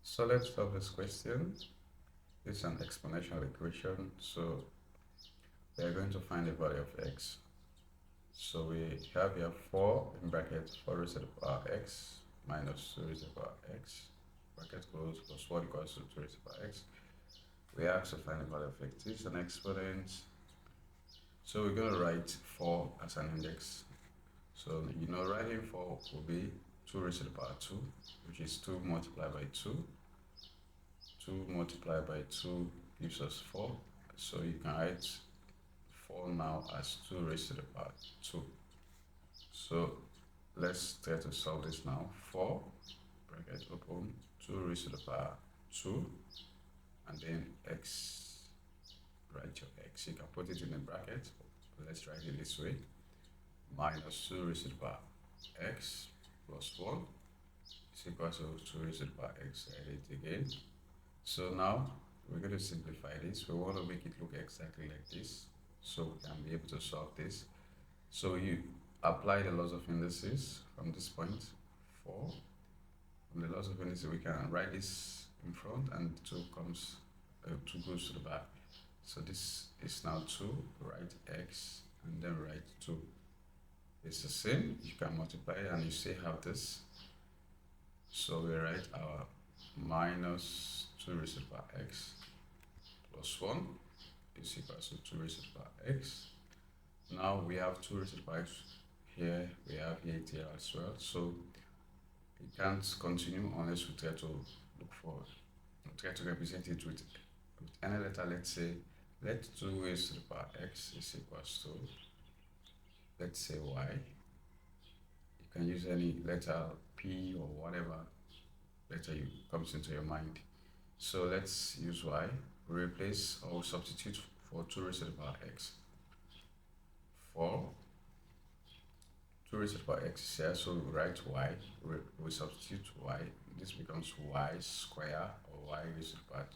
So let's solve this question. It's an exponential equation. So we are going to find the value of x. So we have here 4 in bracket 4 raised to the power x minus 2 raised to the power x. Bracket close plus 1 equals to 2 raised to the power x. We have to find the value of x. This is an exponent. So we're going to write 4 as an index. So writing 4 will be 2 raised to the power 2, which is 2 multiplied by 2. 2 multiplied by 2 gives us 4. So you can write 4 now as 2 raised to the power 2. So let's try to solve this now. 4, bracket open, 2 raised to the power 2, and then x, write your x. You can put it in a bracket, but let's write it this way. Minus 2 raised to the power x plus 1 is equal to 2 raised to the power x. Write it again. So now we're going to simplify this. We want to make it look exactly like this, so we can be able to solve this. So you apply the laws of indices from this point 4. From the laws of indices, we can write this in front, and 2 goes to the back. So this is now 2. Write x and then write 2. It's the same. You can multiply and you still have this. So we write our minus 2 raised to the power x plus 1 is equal to 2 raised to the power x. Now we have 2 raised to the power x here, we have it here as well. So we can't continue unless we try to represent it with any letter. Let's say, let 2 raised to the power x is equals to, let's say, y. You can use any letter p or whatever letter comes into your mind. So let's use y. We replace or substitute for 2 raised to the power x. For 2 raised to the power x is here, so we write y. We substitute y. This becomes y square, or y raised to the power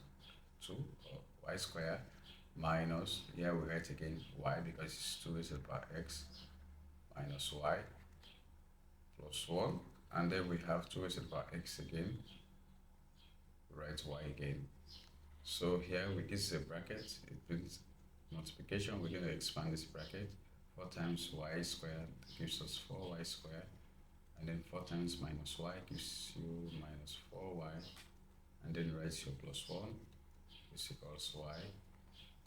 2, or y square, minus, here we write again y because it's 2 raised to the power x, minus y plus 1. And then we have 2 raised to the power x again. Write y again. So here this is a bracket. It brings multiplication. We're going to expand this bracket. 4 times y squared gives us 4y squared, and then 4 times minus y gives you minus 4y, and then write your plus 1 is equals y.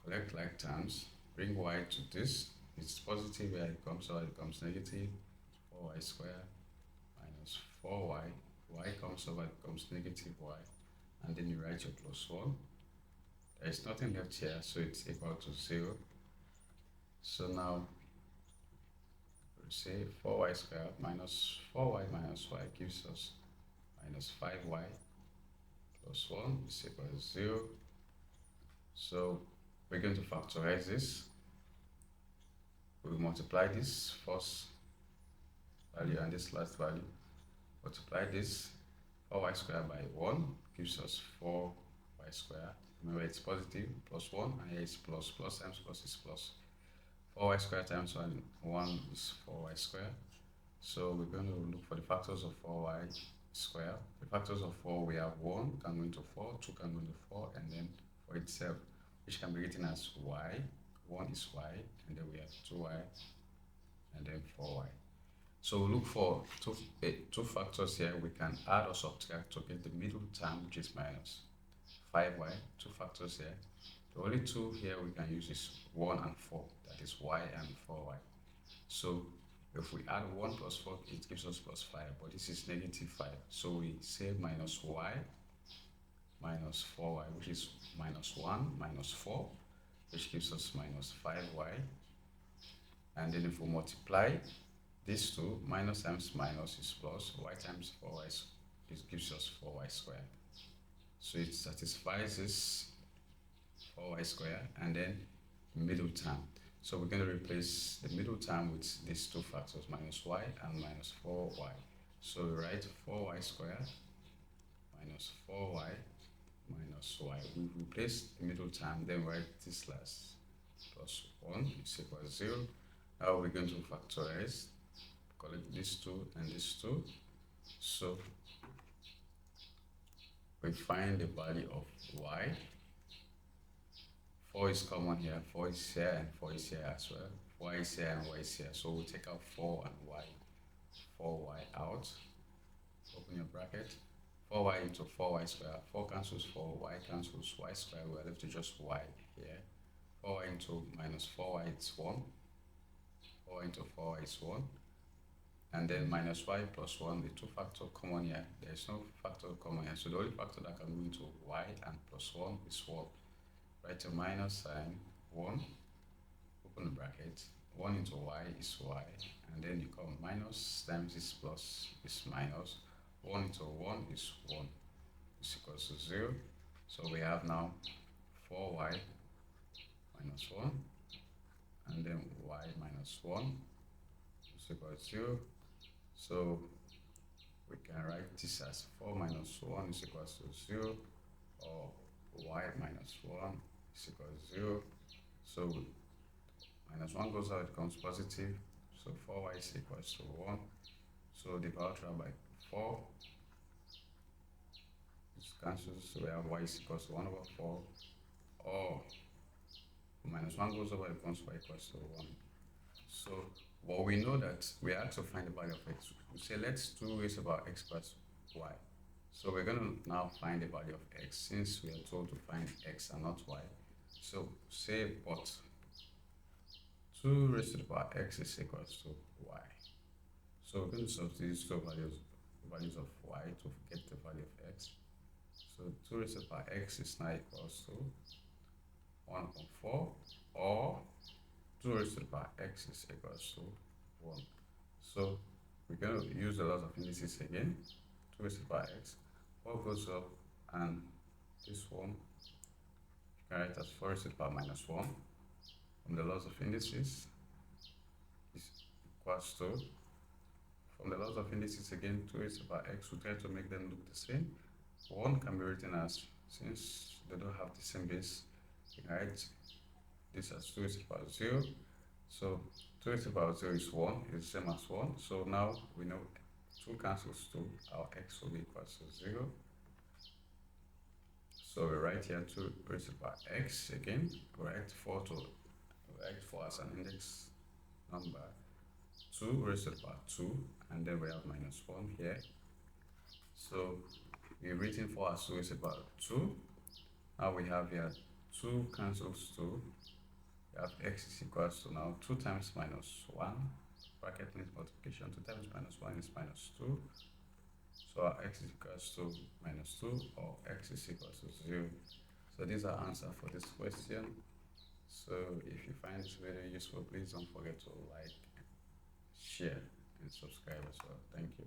Collect like terms. Bring y to this. It's positive where it comes out, it becomes negative. 4y squared minus 4y. Y comes over, it becomes negative y. And then you write your plus 1. There is nothing left here, so it's equal to 0. So now we say 4y squared minus 4y minus y gives us minus 5y plus 1 is equal to 0. So we're going to factorize this. We multiply this first value and this last value. Multiply this 4y squared by 1 gives us 4y squared. Remember, it's positive, plus 1, and here it's plus. Plus times plus is plus. 4y squared times 1 is 4y squared. So we're going to look for the factors of 4y squared. The factors of 4, we have 1 can go into 4, 2 can go into 4, and then 4 itself, which can be written as y. 1 is y, and then we have 2y, and then 4y. So we look for two factors here. We can add or subtract to get the middle term, which is minus 5y. 2 factors here. The only 2 here we can use is 1 and 4. That is y and 4y. So if we add 1 plus 4, it gives us plus 5. But this is negative 5. So we say minus y minus 4y, which is minus 1 minus 4, which gives us minus 5y. And then if we multiply these 2, minus times minus is plus, y times 4y, it gives us 4y squared. So it satisfies this 4y squared and then middle term. So we're going to replace the middle term with these 2 factors, minus y and minus 4y. So we write 4y squared minus 4y minus y. We replace the middle term, then write this last plus 1 is equal to 0. Now we're going to factorize. Collect these 2 and these 2. So we find the value of y. 4 is common here, 4 is here and 4 is here as well. Y is here and y is here, so we'll take out 4 and y, 4y out, open your bracket, 4y into 4y square, 4 cancels 4, y cancels y square, we're left to just y here, 4y into minus 4y is 1, 4 into 4y is 1, and then minus y plus 1, the two factor common here, there is no factor common here, so the only factor that can go into y and plus 1 is 1. Write a minus sign, 1, open the bracket, 1 into y is y, and then you come minus times this plus is minus, 1 into 1 is 1, is equals to 0. So we have now 4y minus 1, and then y minus 1 is equal to 0. So we can write this as 4 minus 1 is equal to 0, or y minus 1 is equal to 0. So minus 1 goes out, it becomes positive. So 4y is equal to 1. So divide by 4. This cancels, so we have y is equal to 1 over 4. Or minus 1 goes over, it becomes y equals to 1. So well, we know that we have to find the value of x. We say let's do raised about x plus y. So we're going to now find the value of x since we are told to find x and not y. So say but 2 raised to the power x is equals to y. So we're going to substitute two values of y to get the value of x. So 2 raised to the power x is now equals to 1.4, or 2 raised to the power x is equals to 1. So we're going to use the laws of indices again. 2 raised to the power x, 4 goes up, and this one you can write as 4 raised to the power minus 1 from the laws of indices is equals to, from the laws of indices again, 2 raised to the power x, we try to make them look the same. 1 can be written as, since they don't have the same base, you can write this as 2 raised to the power 0. So 2 raised to the power 0 is 1, it's the same as 1. So now we know 2 cancels 2, our x will be equal to 0. So we write here 2 raised to the power x again, we write 4 as an index number, 2 raised to the power 2, and then we have minus 1 here. So we've written 4 as 2 raised to the power 2. Now we have here 2 cancels 2. We have x is equals to now 2 times minus 1, bracket means multiplication, 2 times minus 1 is minus 2. So our x is equals to minus 2, or x is equals to 0. So these are answers for this question. So if you find this video useful, please don't forget to like, share, and subscribe as well. Thank you.